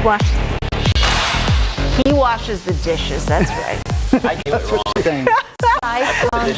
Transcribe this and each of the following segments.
He washes the dishes, that's right. I do it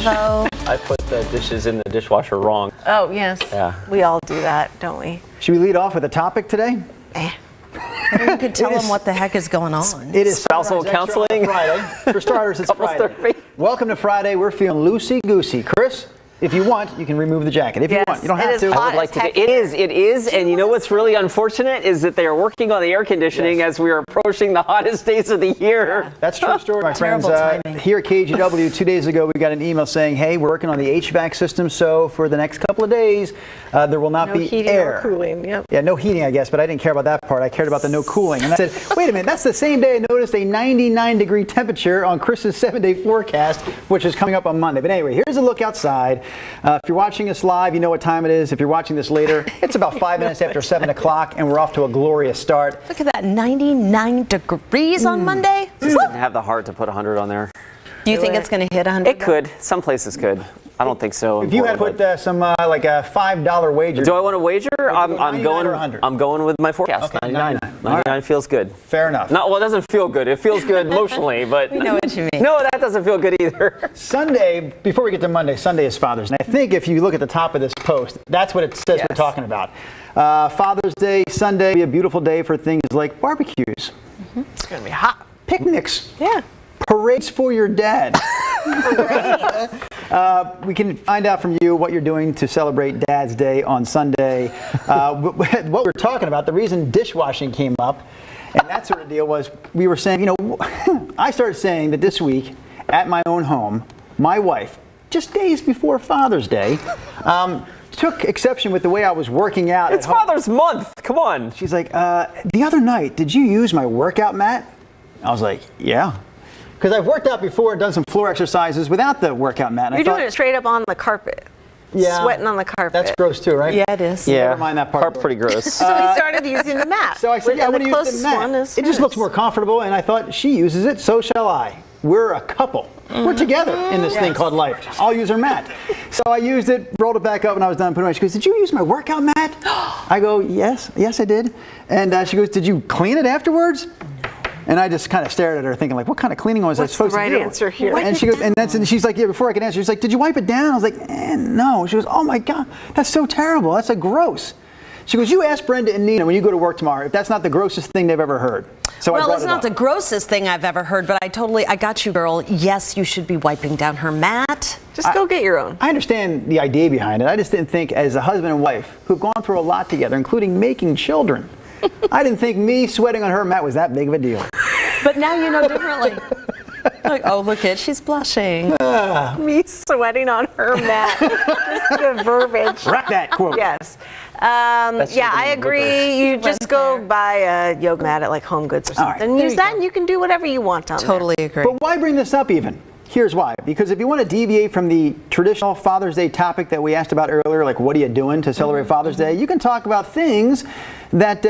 wrong. I put the dishes in the dishwasher wrong. Oh, yes. Yeah. We all do that, don't we? Should we lead off with a topic today? You could tell them what the heck is going on. It is Spousal Sunrise Extra on counseling. Friday. For starters, it's Couples Friday. therapy. Welcome to Friday. We're feeling loosey-goosey. Chris, if you want, you can remove the jacket. If you want, you don't have to. I would like to. It is, and you know what's really unfortunate is that they are working on the air conditioning as we are approaching the hottest days of the year. That's true story, my friends. Terrible timing. Here at KGW 2 days ago, we got an email saying, hey, we're working on the HVAC system, so for the next couple of days, there will not No be heating air. or cooling, yep. Yeah, no heating, I guess, but I didn't care about that part. I cared about the no cooling. And I said, wait a minute, that's the same day I noticed a 99-degree temperature on Chris's 7-day forecast, which is coming up on Monday. But anyway, here's a look outside. If you're watching us live, you know what time it is. If you're watching this later, it's about 5 minutes after 7 o'clock, and we're off to a glorious start. Look at that, 99 degrees on Monday. Just didn't have the heart to put 100 on there. Do you think it's going to hit 100? It could. Some places could. I don't think so. If you had put some like a $5 wager. Do I want to wager? I'm 99 going. or 100? I'm going with my forecast. Okay, 99. 99. 99 feels good. Fair enough. Well, it doesn't feel good. It feels good emotionally, but We know what you mean. No, that doesn't feel good either. Sunday, before we get to Monday, Sunday is Father's Day. And I think if you look at the top of this post, that's what it says we're talking about. Father's Day, Sunday, be a beautiful day for things like barbecues, It's going to be hot. picnics, Yeah. parades for your dad. We can find out from you what you're doing to celebrate Dad's Day on Sunday. What we're talking about, the reason dishwashing came up, and that sort of deal was we were saying, I started saying that this week at my own home, my wife, just days before Father's Day, took exception with the way I was working out. It's at home. Father's Month. Come on. She's like, the other night, did you use my workout mat? I was like, yeah. Because I've worked out before, done some floor exercises without the workout mat. And You're I thought, doing it straight up on the carpet. Yeah. Sweating on the carpet. That's gross too, right? Yeah, it is. Yeah. Never mind that part. Part's pretty gross. So we started using the mat. So I said, yeah, I want to use the closest mat. one is It just looks hers. more comfortable, and I thought she uses it, so shall I. We're a couple. We're together in this thing called life. I'll use her mat. So I used it, rolled it back up when I was done putting it away. She goes, did you use my workout mat? I go, yes I did. And she goes, did you clean it afterwards? And I just kind of stared at her thinking, like, what kind of cleaning was I supposed the right to do? answer here? And she goes, and she's like, yeah, before I could answer, she's like, did you wipe it down? I was like, no. She goes, oh my God, that's so terrible. That's gross. She goes, you ask Brenda and Nina when you go to work tomorrow if that's not the grossest thing they've ever heard. So I Well, brought it's it not up. the grossest thing I've ever heard, but I got you, girl. Yes, you should be wiping down her mat. Just go get your own. I understand the idea behind it. I just didn't think, as a husband and wife who've gone through a lot together, including making children, I didn't think me sweating on her mat was that big of a deal. But now you know differently. Like, oh, look at, she's blushing. Me sweating on her mat. Just the verbiage. Rock that quote. Yes. That's Yeah, something I to agree. You just go buy a yoga mat at like Home Goods or All right. something. Use that and you can do whatever you want on Totally agree. But why bring this up even? Here's why. Because if you want to deviate from the traditional Father's Day topic that we asked about earlier, like what are you doing to celebrate Father's Day, you can talk about things that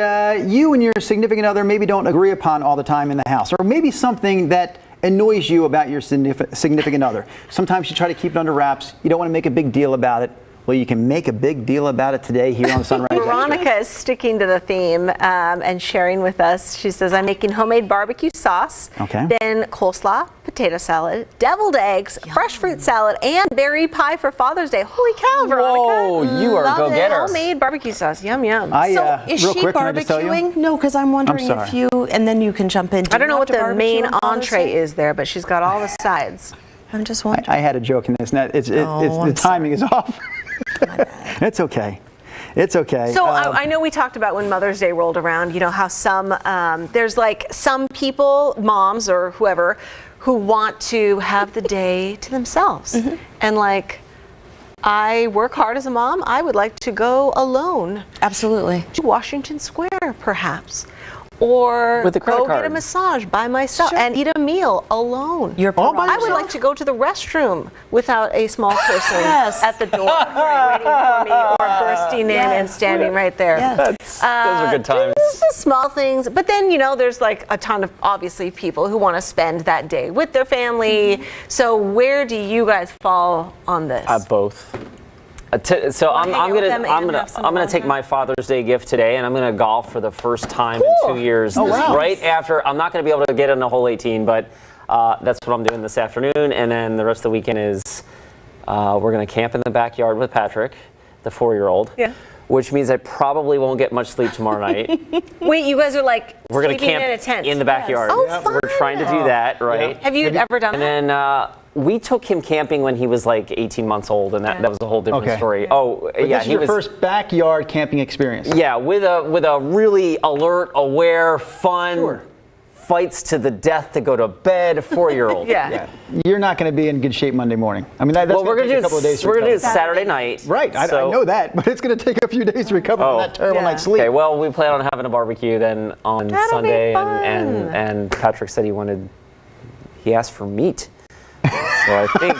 you and your significant other maybe don't agree upon all the time in the house. Or maybe something that annoys you about your significant other. Sometimes you try to keep it under wraps. You don't want to make a big deal about it. Well, you can make a big deal about it today here on Sunrise Extra. Veronica is sticking to the theme and sharing with us. She says, I'm making homemade barbecue sauce, Okay. then coleslaw, potato salad, deviled eggs, fresh fruit salad, and berry pie for Father's Day. Holy cow, Veronica. Whoa, you are a Love it. go-getter. Homemade barbecue sauce. Yum, yum. So is real she quick, can I just tell you? barbecuing? No, because I'm wondering sorry. if you, and then you can jump in. I don't know what the main entree entree is there, but she's got all the sides. I'm just wondering. I had a joke in this. And the I'm timing is off. It's okay. It's okay. So I know we talked about when Mother's Day rolled around, you know, how some, there's like some people, moms or whoever, who want to have the day to themselves. And like, I work hard as a mom. I would like to go alone Absolutely. to Washington Square, perhaps. Or With a credit go get a card. massage by myself Sure. and eat a meal alone. You're All by I would yourself? like to go to the restroom without a small person Yes. at the door waiting for me or bursting in and standing right there. Yes. Those are good times. Just the small things. But then, you know, there's like a ton of obviously people who want to spend that day with their family. So where do you guys fall on this? Both. So I'm hang out with them and gonna have some I'm gonna alone take time? my Father's Day gift today, and I'm gonna golf for the first time in 2 years. Oh, wow. Right after, I'm not gonna be able to get in a hole 18, but that's what I'm doing this afternoon, and then the rest of the weekend is we're gonna camp in the backyard with Patrick, the 4-year-old. Yeah. Which means I probably won't get much sleep tomorrow night. Wait, you guys are like We're gonna sleeping camp in a tent in the backyard. Oh, Yep. fun. We're trying to do that, right? Have you ever done And that? then we took him camping when he was like 18 months old, and that was a whole different Okay. story. Oh, But yeah, this is he your was first backyard camping experience. yeah, with a really alert, aware, fun, fights to the death to go to bed 4-year-old. Yeah. You're not going to be in good shape Monday morning. I mean, that's Well, we're gonna gonna take a couple of days to we're gonna do recover. Saturday night. Right, I So- know that, but it's going to take a few days to recover from Oh. that terrible Yeah. night's sleep. Okay, well, we plan on having a barbecue then on That'll be Sunday, fun. and Patrick said he asked for meat. So I think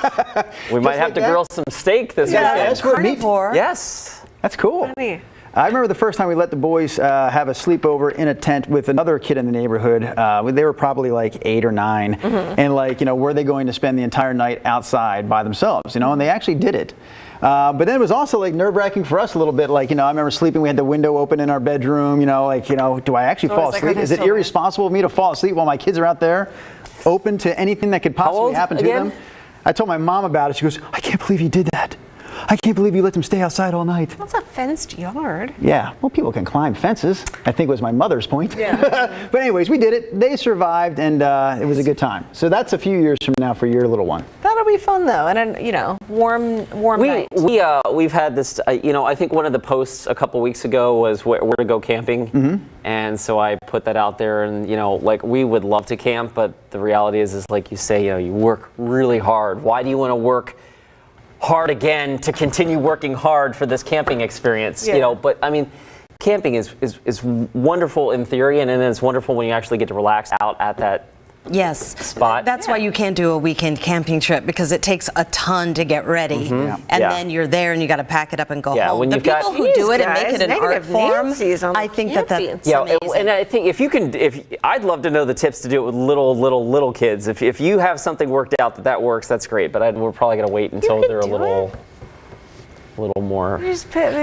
we might have like to that? grill some steak this Yeah, weekend. that's what meat. Carnivore. Yes. That's cool. Funny. I remember the first time we let the boys have a sleepover in a tent with another kid in the neighborhood. They were probably like 8 or 9, and like, were they going to spend the entire night outside by themselves? And they actually did it. But then it was also like nerve-wracking for us a little bit. Like, I remember sleeping. We had the window open in our bedroom. Do I actually fall Always like, are asleep? they Is it still there? irresponsible of me to fall asleep while my kids are out there, open to anything that could possibly old happen to again? them? I told my mom about it. She goes, "I can't believe you did that. I can't believe you let them stay outside all night." That's a fenced yard. Yeah, well, people can climb fences, I think was my mother's point. Yeah. But anyways, we did it. They survived, and it was a good time. So that's a few years from now for your little one. That'll be fun though, and warm night. We've had this. I think one of the posts a couple weeks ago was where to go camping, and so I put that out there. And like we would love to camp, but the reality is like you say, you work really hard. Why do you want to work hard again to continue working hard for this camping experience? Yeah. But I mean, camping is wonderful in theory, and then it's wonderful when you actually get to relax out at that. Yes. Spot. That's why you can't do a weekend camping trip, because it takes a ton to get ready. And Yeah. then you're there and you got to pack it up and go Yeah, home. when The you've got- people who do it and Jeez, make it an guys, art negative form, Nancy's on I the think that's camping. Yeah, amazing. and I think if I'd love to know the tips to do it with little kids. If you have something worked out that works, that's great. But we're probably gonna wait until could they're a do little more.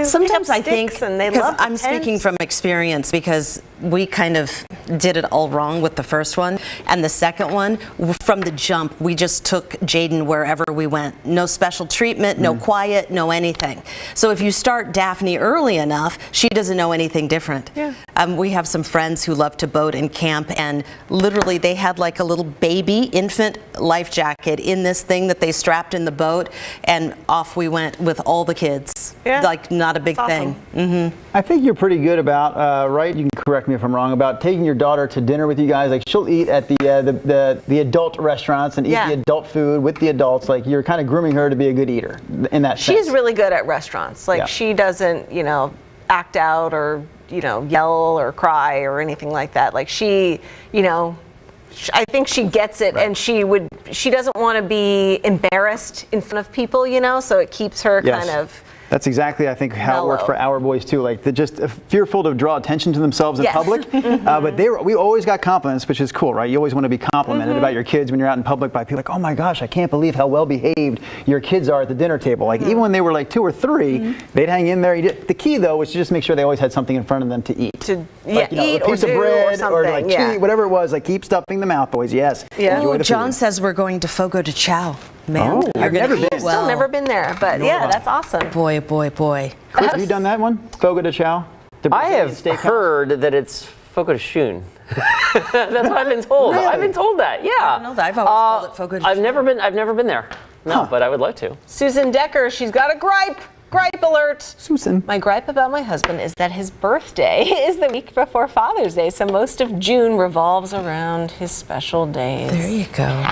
Sometimes I think, and they because love the I'm speaking tents. from experience, because we kind of did it all wrong with the first one, and the second one, from the jump, we just took Jaden wherever we went. No special treatment, no quiet, no anything. So if you start Daphne early enough, she doesn't know anything different. Yeah. We have some friends who love to boat and camp, and literally they had like a little baby infant life jacket in this thing that they strapped in the boat, and off we went with all the kids. Yeah. Like, not a big That's thing. awesome. I think you're pretty good about, right? You can correct me if I'm wrong, about taking your daughter to dinner with you guys. Like, she'll eat at the adult restaurants and eat Yeah. the adult food with the adults. Like, you're kind of grooming her to be a good eater in that sense. She's really good at restaurants. Like Yeah. she doesn't, act out or, yell or cry or anything like that. Like she, I think she gets it, Right. and she doesn't want to be embarrassed in front of people, so it keeps her Yes. kind of. That's exactly, I think, how it worked for mellow. our boys too. Like, they're just fearful to draw attention to themselves in Yes. public. But we always got compliments, which is cool, right? You always want to be complimented about your kids when you're out in public by people like, "Oh my gosh, I can't believe how well behaved your kids are at the dinner table." Like, even when they were like 2 or 3, they'd hang in there. The key though was to just make sure they always had something in front of them to eat. Like, Eat a piece or of do bread or like something. Yeah. cheese, whatever it was. Like, keep stuffing the mouth, boys. Yes. Yeah. Enjoy Oh, the John food. says we're going to Fogo de Chao. Man, Oh, you're I've gonna never eat been. well. Still never been there, but yeah, that's awesome. Boy, boy, boy. Chris, have you done that one? Fogo de Chao? The I Brazilian have steakhouse? heard that it's Fogo de Chão. That's what I've been told. Really? I've been told that. Yeah. I don't know that. I've always called it Fogo de I've Chão. never been there. No, but I would like to. Susan Decker, she's got a gripe. Gripe alert. Susan. My gripe about my husband is that his birthday is the week before Father's Day, so most of June revolves around his special days. There you go.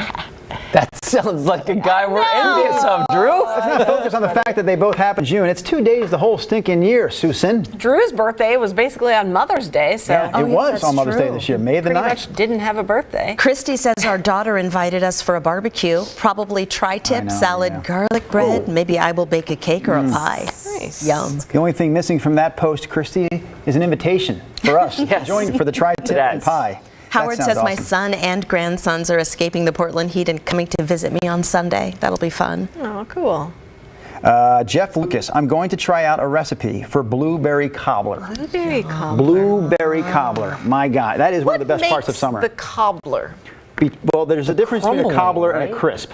That sounds like a guy we're envious of, Drew. Let's not focus on the fact that they both happen in June. It's 2 days the whole stinking year, Susan. Drew's birthday was basically on Mother's Day, so Yeah, it was that's on Mother's Day true. this year, May the pretty 9th. much didn't have a birthday. Christy says our daughter invited us for a barbecue, probably I tri-tip, know, salad, yeah. garlic bread. Maybe I will bake a cake or a pie. Nice. Yum. The only thing missing from that post, Christy, is an invitation for us to Yes. join for the tri-tip and Yes. pie. Howard That says sounds my awesome. son and grandsons are escaping the Portland heat and coming to visit me on Sunday. That'll be fun. Oh, cool. Jeff Lucas, I'm going to try out a recipe for blueberry cobbler. Blueberry cobbler. Blueberry cobbler. My God, that is one of the best parts of summer. The cobbler. Well, there's a difference between a Crumbling, cobbler and a right? crisp.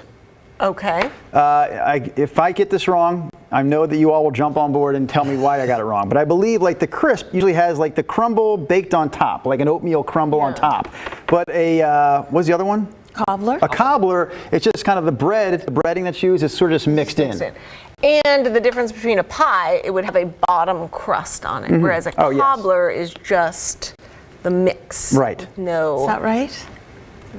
Okay. If I get this wrong, I know that you all will jump on board and tell me why I got it wrong. But I believe like the crisp usually has like the crumble baked on top, like an oatmeal crumble on top. But what's the other one? Cobbler? A cobbler, it's just kind of the bread, the breading that's used is sort of just mixed in. And the difference between a pie, it would have a bottom crust on it, whereas a Oh, yes. cobbler is just the mix. Right. With no, Is that right?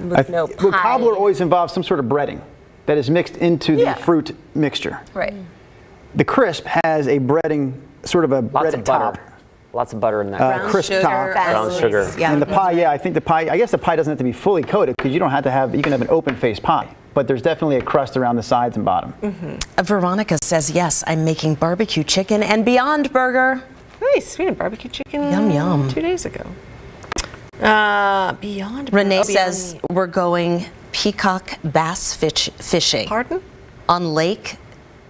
with no pie. Well, cobbler always involves some sort of breading that is mixed into the Yeah. fruit mixture. Right. The crisp has a breading, sort of a Lots breaded of butter. top. Lots of butter in that. Brown crisp sugar, top. Brown sugar. Yeah. And the pie, I think the pie, I guess the pie doesn't have to be fully coated because you don't have to have, you can have an open-faced pie. But there's definitely a crust around the sides and bottom. Veronica says, yes, I'm making barbecue chicken and Beyond Burger. Nice. We had barbecue chicken Yum, yum. 2 days ago. Beyond. Renee oh, says, Beyond. we're going peacock bass fishing Pardon? on Lake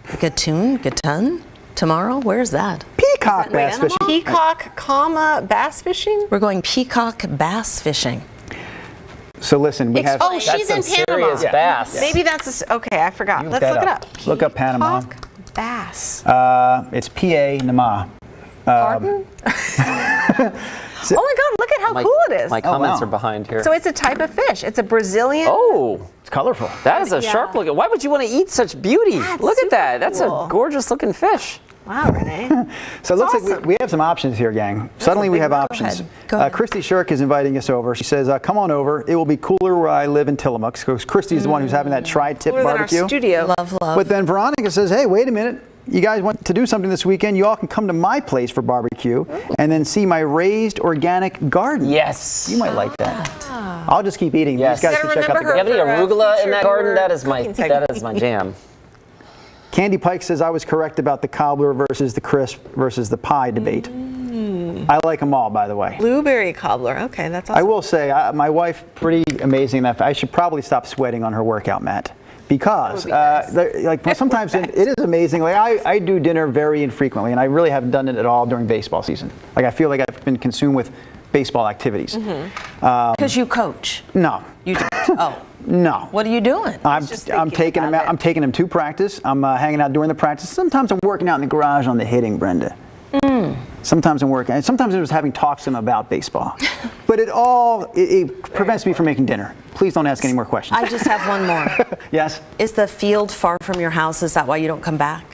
Gatun tomorrow. Where's that? Peacock bass fishing. Peacock, bass fishing? We're going peacock bass fishing. So listen, we have. Oh, That's she's in some Panama. serious bass. Maybe that's okay. I forgot. Let's that look it up. up. Look up Panama. Peacock bass. It's P-A-Nama. Pardon? Oh my God! Look at how My, cool it is. my comments wow. are behind here. So it's a type of fish. It's a Brazilian. oh, It's colorful. that is a Yeah. sharp looking. Why would you want to eat such beauty? That's Look at super that. That's cool. a gorgeous looking fish. Wow, Renee. So it looks like awesome. we have some options here, gang. Suddenly we big have one. options. Go ahead. Christy Shirk is inviting us over. She says, come on over. It will be cooler where I live in Tillamook. Because Christy's the one who's having that tri-tip Cooler than our barbecue. studio. Love, love. But then Veronica says, hey, wait a minute. You guys want to do something this weekend? You all can come to my place for barbecue and then see my raised organic garden. Yes. You might like that. I'll just keep eating. Yes. These guys Gotta can check out the remember You her garden. have any for a arugula in future that garden? for That is my cooking segment. that is my jam. Candy Pike says I was correct about the cobbler versus the crisp versus the pie debate. I like them all, by the way. Blueberry cobbler. Okay, that's I awesome. will say, my wife, pretty amazing that I should probably stop sweating on her workout mat. Because, sometimes it is amazing. Like I do dinner very infrequently, and I really haven't done it at all during baseball season. Like I feel like I've been consumed with baseball activities. Because you coach. No, You do. Oh, no. what are you doing? I'm just taking thinking them about out. it. I'm taking them to practice. I'm hanging out during the practice. Sometimes I'm working out in the garage on the hitting, Brenda. Sometimes I'm working. And sometimes I was having talks to them about baseball. But it prevents me from making dinner. Please don't ask any more questions. I just have one more. Yes. Is the field far from your house? Is that why you don't come back?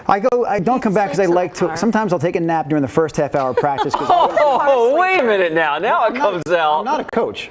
I don't come back because I like to. Sometimes I'll take a nap during the first half hour of practice. Oh, wait a minute now. Now it comes out. I'm not a coach.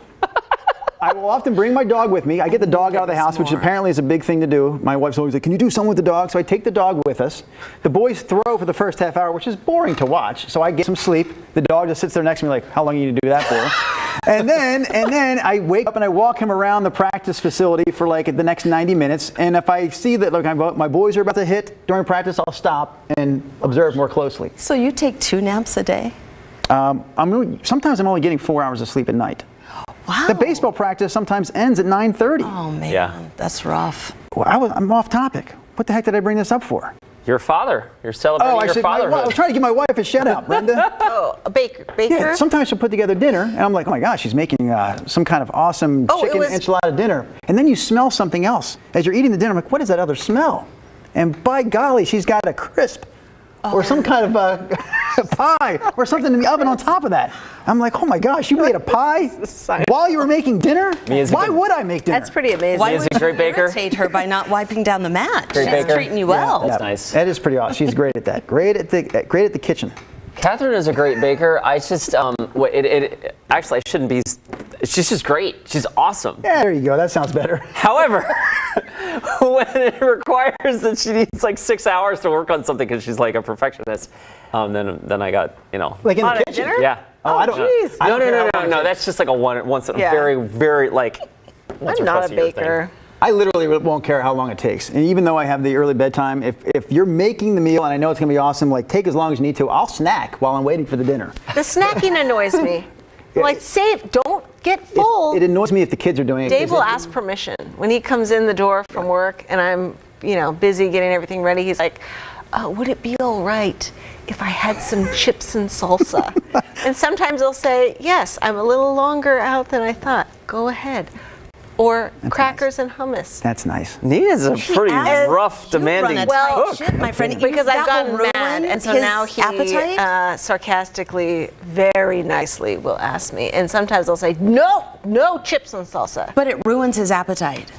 I will often bring my dog with me. I get the dog out of the house, which apparently is a big thing to do. My wife's always like, can you do something with the dog? So I take the dog with us. The boys throw for the first half hour, which is boring to watch. So I get some sleep. The dog just sits there next to me like, how long are you going to do that for? and then I wake up and I walk him around the practice facility for like the next 90 minutes. And if I see that my boys are about to hit during practice, I'll stop and observe more closely. So you take 2 naps a day? Sometimes I'm only getting 4 hours of sleep at night. Wow. The baseball practice sometimes ends at 9:30. Oh, man. Yeah. That's rough. Well, I'm off topic. What the heck did I bring this up for? Your father. You're celebrating your I fatherhood. was trying to give my wife a shout out, Brenda. Oh, a baker. Yeah, sometimes she'll put together dinner, and I'm like, oh my gosh, she's making some kind of awesome Oh, it chicken was- enchilada dinner. And then you smell something else. As you're eating the dinner, I'm like, what is that other smell? And by golly, she's got a crisp or some kind of pie or something in the oven on top of that. I'm like, oh my gosh, you made a pie while you were making dinner? is a Why good- would I make dinner? That's pretty amazing. Why Is would a great you baker? irritate her by not wiping down the mat? Great She's baker? treating you well. That's nice. That is pretty awesome. She's great at that. Great at the kitchen. Catherine is a great baker. I just, actually, I shouldn't be. She's just great. She's awesome. Yeah, there you go. That sounds better. However, when it requires that she needs like 6 hours to work on something because she's like a perfectionist, then I got, Like in On the a kitchen. dinner? yeah. Oh, I don't. Jeez. I don't care how long it No. takes. That's just like a once in a Yeah. very like. once I'm or not twice a year thing. baker. I literally won't care how long it takes. And even though I have the early bedtime, if you're making the meal and I know it's going to be awesome, like take as long as you need to. I'll snack while I'm waiting for the dinner. The snacking annoys me. Like, save. Don't get full. It annoys me if the kids are doing it. Dave 'cause will it- ask permission when he comes in the door from work, and I'm busy getting everything ready, he's like, would it be all right if I had some chips and salsa? And sometimes he'll say, yes, I'm a little longer out than I thought. Go ahead. Or crackers and hummus. That's nice. Nina's a pretty asked rough, you demanding run a tight cook. ship, my friend. Because I've That will gotten mad, ruin and so his now he appetite? sarcastically, very nicely will ask me. And sometimes I'll say, no chips and salsa. But it ruins his appetite.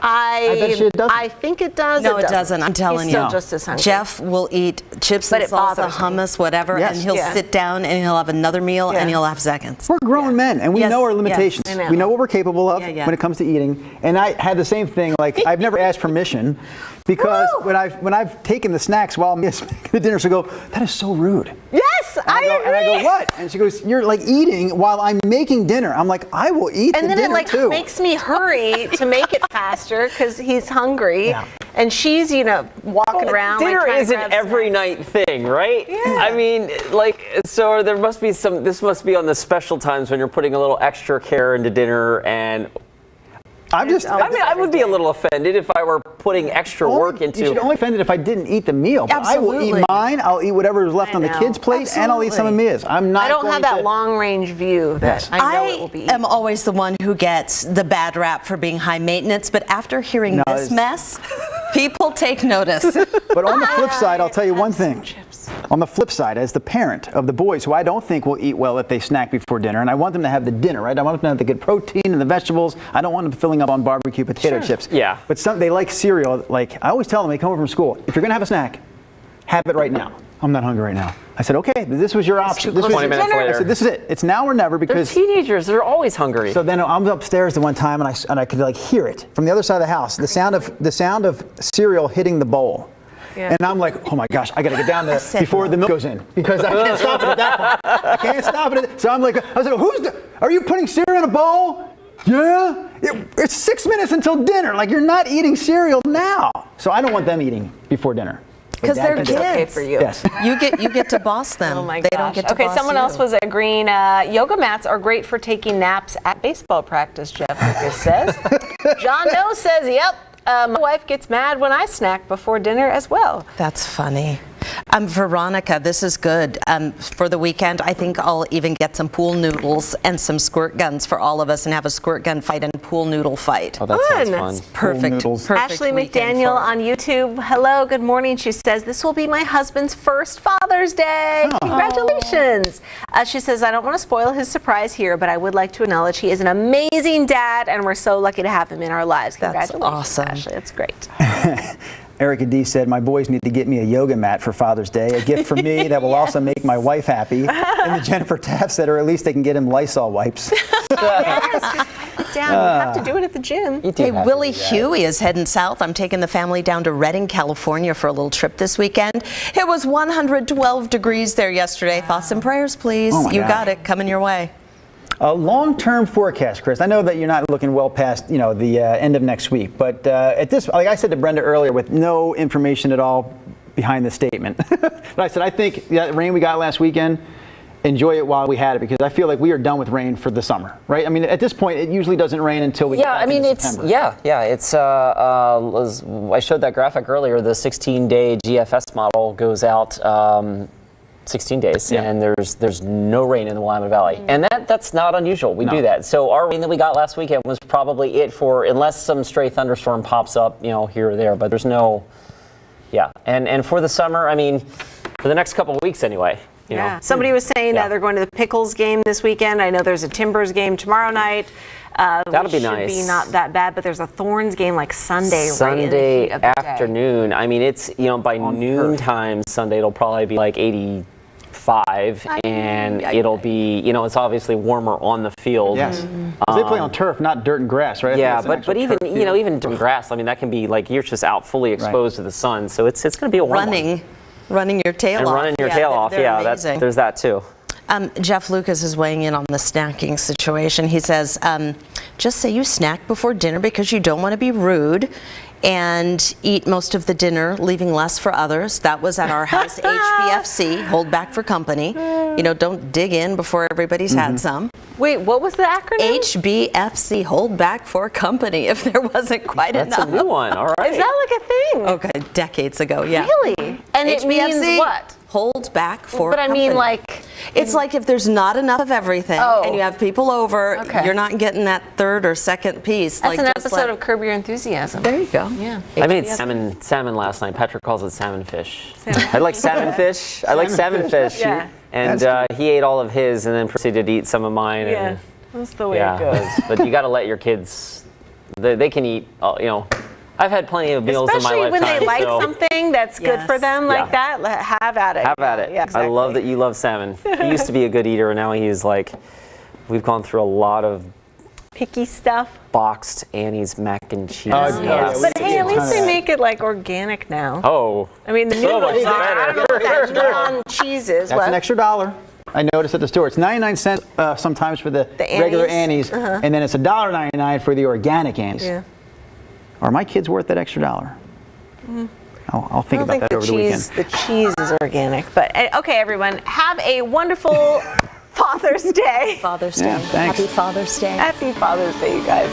I bet you it doesn't. I think it does. No, it doesn't. I'm telling He's you. still just as hungry. Jeff will eat chips But and it salsa, bothers me. hummus, whatever, Yes. and he'll Yeah. sit down and he'll have another meal Yeah. and he'll have seconds. We're grown men, and we Yes, know our yes. limitations. I know. We know what we're capable of Yeah. when it comes to eating. And I had the same thing. Like I've never asked permission because when I've taken the snacks while I'm making the dinner, she'll go, "That is so rude." Yes, I agree. And I go, "What?" And she goes, "You're like eating while I'm making dinner." I'm like, "I will eat And the then it dinner like too." makes me hurry to make it faster because he's hungry, Yeah. and she's walking around. Dinner like, trying to isn't grab every snacks. night thing, right? I mean, so there must be this must be on the special times when you're putting a little extra care into dinner. And I'm just. I mean, I would be a little offended if I were putting extra work into. You should only offend it if I didn't eat the meal. But I will Absolutely. eat mine. I'll eat whatever is left I on the know. kids' plate, and I'll eat some of Absolutely. Mia's. I'm not. I don't going have that to- long range view that Yes. I know it will be. am always the one who gets the bad rap for being high maintenance, but after hearing No, this it's- mess, people take notice. But on the flip side, I'll tell you one thing. chips. On the flip side, as the parent of the boys who I don't think will eat well if they snack before dinner, and I want them to have the dinner, right? I want them to have the good protein and the vegetables. I don't want them filling up on barbecue potato chips. Yeah. But they like cereal. Like I always tell them, they come home from school, if you're going to have a snack, have it right now. I'm not hungry right now. I said, okay, this was your option. This was 20 minutes I later. said, this is it. It's now or never They're because. teenagers. They're always hungry. So then I'm upstairs the one time and I could like hear it from the other side of the house, the sound of cereal hitting the bowl. Yeah. And I'm like, oh my gosh, I gotta get down there said before no. the milk goes in because I can't stop it at that point. I can't stop it. So I'm like, I said, are you putting cereal in a bowl? Yeah. It's 6 minutes until dinner. Like you're not eating cereal now. So I don't want them eating before dinner. But 'Cause Dad they're can do it. kids. Okay for you. Yes. You get to boss them. Oh my they gosh. don't get to Okay, boss someone you. else was agreeing. Yoga mats are great for taking naps at baseball practice, Jeff Lucas says. John Doe says, yep. My wife gets mad when I snack before dinner as well. That's funny. Veronica, this is good. For the weekend, I think I'll even get some pool noodles and some squirt guns for all of us and have a squirt gun fight and pool noodle fight. Oh, that sounds Fun. fun. Perfect. noodles. Perfect Ashley weekend McDaniel for- on YouTube. Hello, good morning. She says, this will be my husband's first Father's Day. Congratulations. She says, I don't want to spoil his surprise here, but I would like to acknowledge he is an amazing dad, and we're so lucky to have him in our lives. That's Congratulations, awesome. Ashley. That's great. Erica D said, my boys need to get me a yoga mat for Father's Day, a gift for me that will also make my wife happy. And the Jennifer Taft said, or at least they can get him Lysol wipes. Yes. Damn, we have to do it at the gym. You do Hey, have to Willie do that. Huey is heading south. I'm taking the family down to Redding, California for a little trip this weekend. It was 112 degrees there yesterday. Thoughts and prayers, please. Oh my You gosh. got it. Coming your way. A long-term forecast, Chris. I know that you're not looking well past, the end of next week, but at this, like I said to Brenda earlier, with no information at all behind the statement, but I said I think that rain we got last weekend, enjoy it while we had it because I feel like we are done with rain for the summer, right? I mean, at this point, it usually doesn't rain until we. Yeah, get back I mean, into it's September. it's. I showed that graphic earlier. The 16-day GFS model goes out 16 days, Yeah. and there's no rain in the Willamette Valley, and that's not unusual. We No. do that. So our rain that we got last weekend was probably it for, unless some stray thunderstorm pops up, here or there. But there's no, and for the summer, I mean, for the next couple of weeks anyway. You know. Somebody was saying Yeah. they're going to the Pickles game this weekend. I know there's a Timbers game tomorrow night. That'll which be should nice. be not that bad, but there's a Thorns game like Sunday, right in the Sunday heat of the day. afternoon. I mean, it's by noon time Sunday it'll probably be like 85, and it'll be it's obviously warmer on the field. Yes. 'Cause they play on turf, not dirt and grass, right? I think Yeah, it's an but actual even turf field. even doing grass. I mean, that can be like you're just out fully exposed to the sun, so it's going to be a warm one. Running your tail And off. running your tail off. they're Yeah, amazing. there's that too. Jeff Lucas is weighing in on the snacking situation. He says, just say you snack before dinner because you don't want to be rude and eat most of the dinner, leaving less for others. That was at our house, HBFC, hold back for company. Don't dig in before everybody's had some. Wait, what was the acronym? HBFC, hold back for company, if there wasn't quite That's enough. a new one. All right. Is that like a thing? Okay, decades ago, yeah. Really? And it means HBFC, what? hold back for But I company. mean, like, It's like if there's not enough of everything Oh. and you have people over, Okay. you're not getting that third or second piece. that's like an just episode like- of Curb Your Enthusiasm. There you go. Yeah. I made salmon last night. Patrick calls it salmon fish. I like salmon fish. I like salmon fish. Yeah. And he ate all of his and then proceeded to eat some of mine. Yeah. And, That's the way yeah. it goes. But you got to let your kids. They can eat. You know, I've had plenty of meals Especially in my when lifetime. they like so something that's good for Yes. them like Yeah. that, have at it. have at it. Yeah, exactly. I love that you love salmon. He used to be a good eater, and now he's like. We've gone through a lot of Picky stuff. boxed Annie's mac and cheese. Oh, yeah. But hey, at Ton least of they that. make it like organic now. Oh. I mean, the So much noodles are, I don't know what that better. non-cheese is. That's an extra $1. I noticed at the store. It's 99 cents sometimes for the regular Annie's? Annie's, and then it's $1.99 for the organic Annie's. Yeah. Are my kids worth that extra $1? I'll think I don't about think that over the weekend. the cheese is organic. But okay, everyone, have a wonderful Father's Day. Father's Yeah, Day. thanks. Happy Father's Day. Happy Father's Day, you guys.